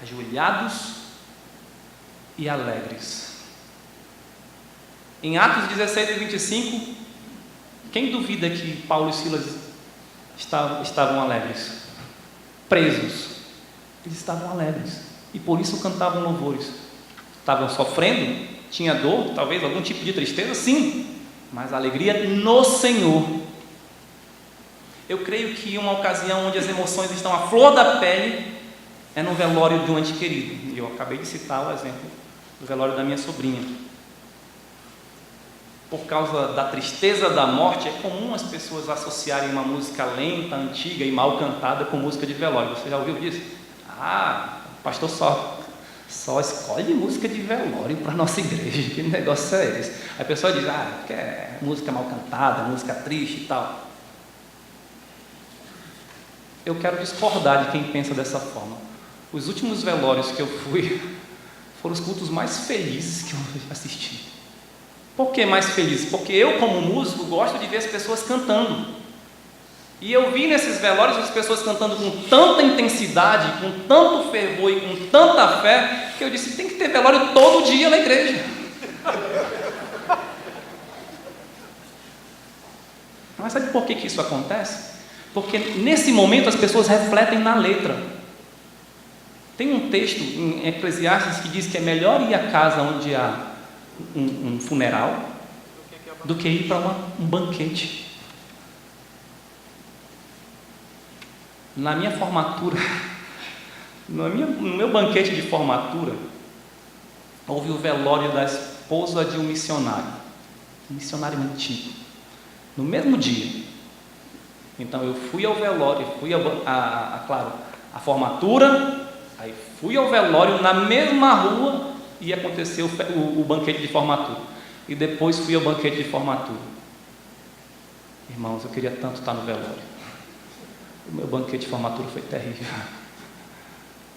[SPEAKER 1] ajoelhados e alegres. Em Atos 16 e 25, quem duvida que Paulo e Silas estavam alegres? Presos, eles estavam alegres e por isso cantavam louvores. Estavam sofrendo, tinha dor, talvez algum tipo de tristeza, sim, mas alegria no Senhor. Eu creio que uma ocasião onde as emoções estão à flor da pele é no velório de um ente querido, e eu acabei de citar o exemplo do velório da minha sobrinha. Por causa da tristeza da morte, é comum as pessoas associarem uma música lenta, antiga e mal cantada com música de velório. Você já ouviu disso? O pastor só escolhe música de velório para a nossa igreja. Que negócio é esse? Aí a pessoa diz, porque é música mal cantada, música triste e tal. Eu quero discordar de quem pensa dessa forma. Os últimos velórios que eu fui foram os cultos mais felizes que eu assisti. Por que mais feliz? Porque eu, como músico, gosto de ver as pessoas cantando. E eu vi nesses velórios as pessoas cantando com tanta intensidade, com tanto fervor e com tanta fé, que eu disse, tem que ter velório todo dia na igreja. Mas sabe por que isso acontece? Porque nesse momento as pessoas refletem na letra. Tem um texto em Eclesiastes que diz que é melhor ir à casa onde há um funeral do que ir para um banquete. Na minha formatura, no meu banquete de formatura, houve o velório da esposa de um missionário antigo. No mesmo dia,
[SPEAKER 2] Então eu fui ao velório, fui a formatura, aí fui ao velório na mesma rua e aconteceu o banquete de formatura. E depois fui ao banquete de formatura. Irmãos, eu queria tanto estar no velório. O meu banquete de formatura foi terrível.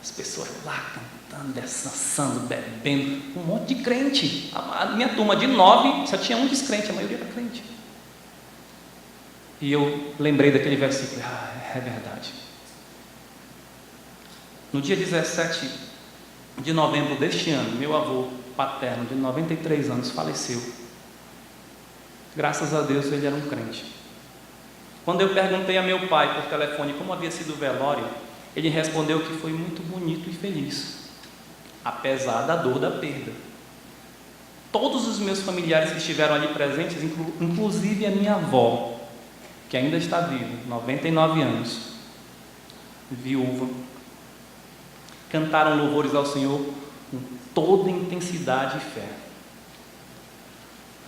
[SPEAKER 2] As pessoas lá cantando, dançando, bebendo, um monte de crente. A minha turma de 9 só tinha um descrente, a maioria era crente. E eu lembrei daquele versículo, é verdade. No dia 17 de novembro deste ano, meu avô paterno, de 93 anos, faleceu. Graças a Deus ele era um crente. Quando eu perguntei a meu pai por telefone como havia sido o velório, ele respondeu que foi muito bonito e feliz, apesar da dor da perda. Todos os meus familiares que estiveram ali presentes, inclusive a minha avó, que ainda está viva, 99 anos, viúva, cantaram louvores ao Senhor com toda intensidade e fé.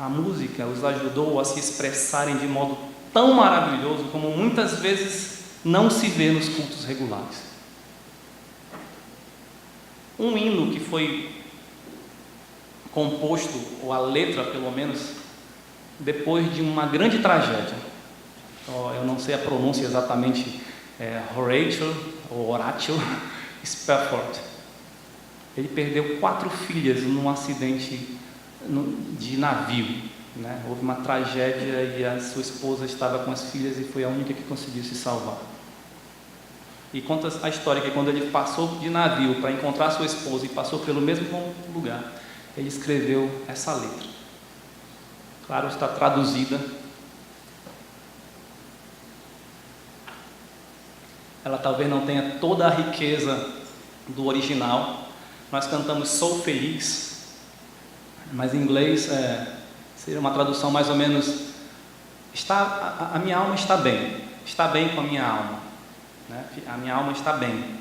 [SPEAKER 2] A música os ajudou a se expressarem de modo tão maravilhoso como muitas vezes não se vê nos cultos regulares. Um hino que foi composto, ou a letra pelo menos, depois de uma grande tragédia. Eu não sei a pronúncia exatamente, Horatio Spafford. Ele perdeu 4 filhas num acidente de navio, né? Houve uma tragédia e a sua esposa estava com as filhas e foi a única que conseguiu se salvar. E conta a história que quando ele passou de navio para encontrar sua esposa e passou pelo mesmo lugar, ele escreveu essa letra. Claro, está traduzida. Ela talvez não tenha toda a riqueza do original. Nós cantamos Sou Feliz, mas em inglês seria uma tradução mais ou menos: a minha alma está bem com a minha alma, né? A minha alma está bem.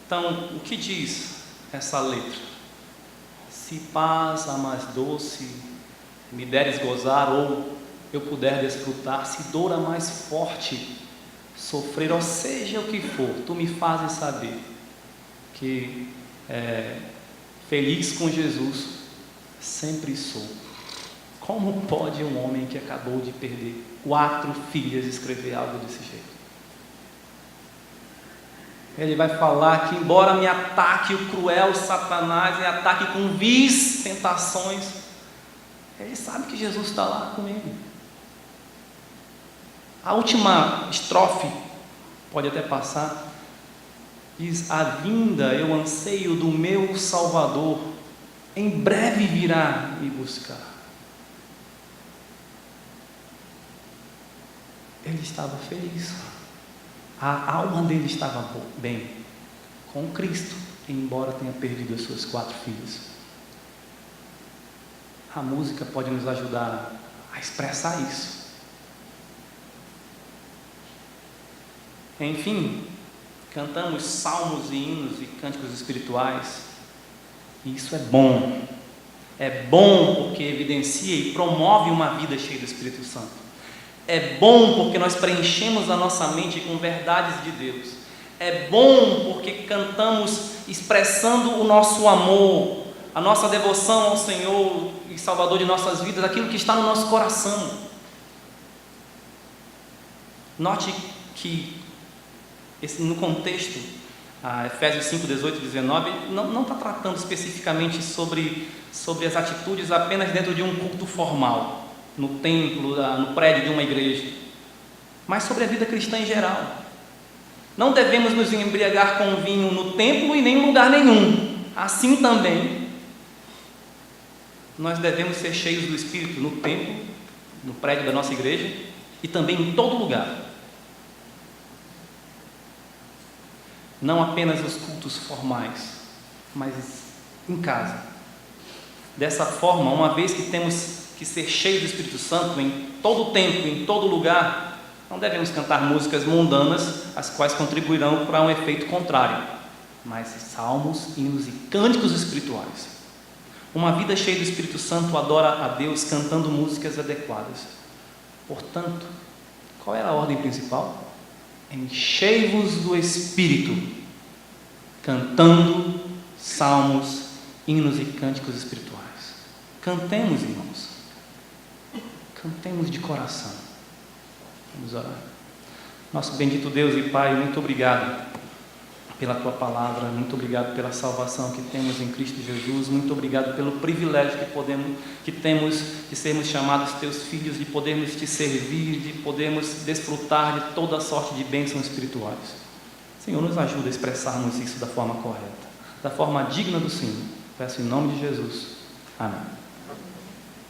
[SPEAKER 2] Então, o que diz essa letra? Se paz a mais doce me deres gozar, ou eu puder desfrutar, se dor a mais forte sofrer, ou seja o que for, tu me fazes saber que feliz com Jesus sempre sou. Como pode um homem que acabou de perder 4 filhas escrever algo desse jeito? Ele vai falar que embora me ataque o cruel Satanás e ataque com vis tentações, ele sabe que Jesus está lá com ele. A última estrofe, pode até passar, diz: a vinda eu anseio do meu Salvador, em breve virá me buscar. Ele estava feliz, a alma dele estava bem com Cristo, embora tenha perdido as suas 4 filhas. A música pode nos ajudar a expressar isso. Enfim, cantamos salmos e hinos e cânticos espirituais, e isso é bom. É bom porque evidencia e promove uma vida cheia do Espírito Santo. É bom porque nós preenchemos a nossa mente com verdades de Deus. É bom porque cantamos expressando o nosso amor, a nossa devoção ao Senhor e Salvador de nossas vidas, aquilo que está no nosso coração. Note que no contexto, Efésios 5, 18 e 19, não está tratando especificamente sobre as atitudes apenas dentro de um culto formal, no templo, no prédio de uma igreja, mas sobre a vida cristã em geral. Não devemos nos embriagar com vinho no templo e nem em lugar nenhum. Assim também, nós devemos ser cheios do Espírito no templo, no prédio da nossa igreja e também em todo lugar. Não apenas os cultos formais, mas em casa. Dessa forma, uma vez que temos que ser cheios do Espírito Santo em todo o tempo, em todo lugar, não devemos cantar músicas mundanas, as quais contribuirão para um efeito contrário, mas salmos, hinos e cânticos espirituais. Uma vida cheia do Espírito Santo adora a Deus cantando músicas adequadas. Portanto, Qual era a ordem principal? Enchei-vos do Espírito, cantando salmos, hinos e cânticos espirituais. Cantemos, irmãos. Cantemos de coração. Vamos orar. Nosso bendito Deus e Pai, muito obrigado pela Tua palavra, muito obrigado pela salvação que temos em Cristo Jesus, muito obrigado pelo privilégio que temos de sermos chamados Teus filhos, de podermos Te servir, de podermos desfrutar de toda sorte de bênçãos espirituais. Senhor, nos ajuda a expressarmos isso da forma correta, da forma digna do Senhor. Peço em nome de Jesus. Amém.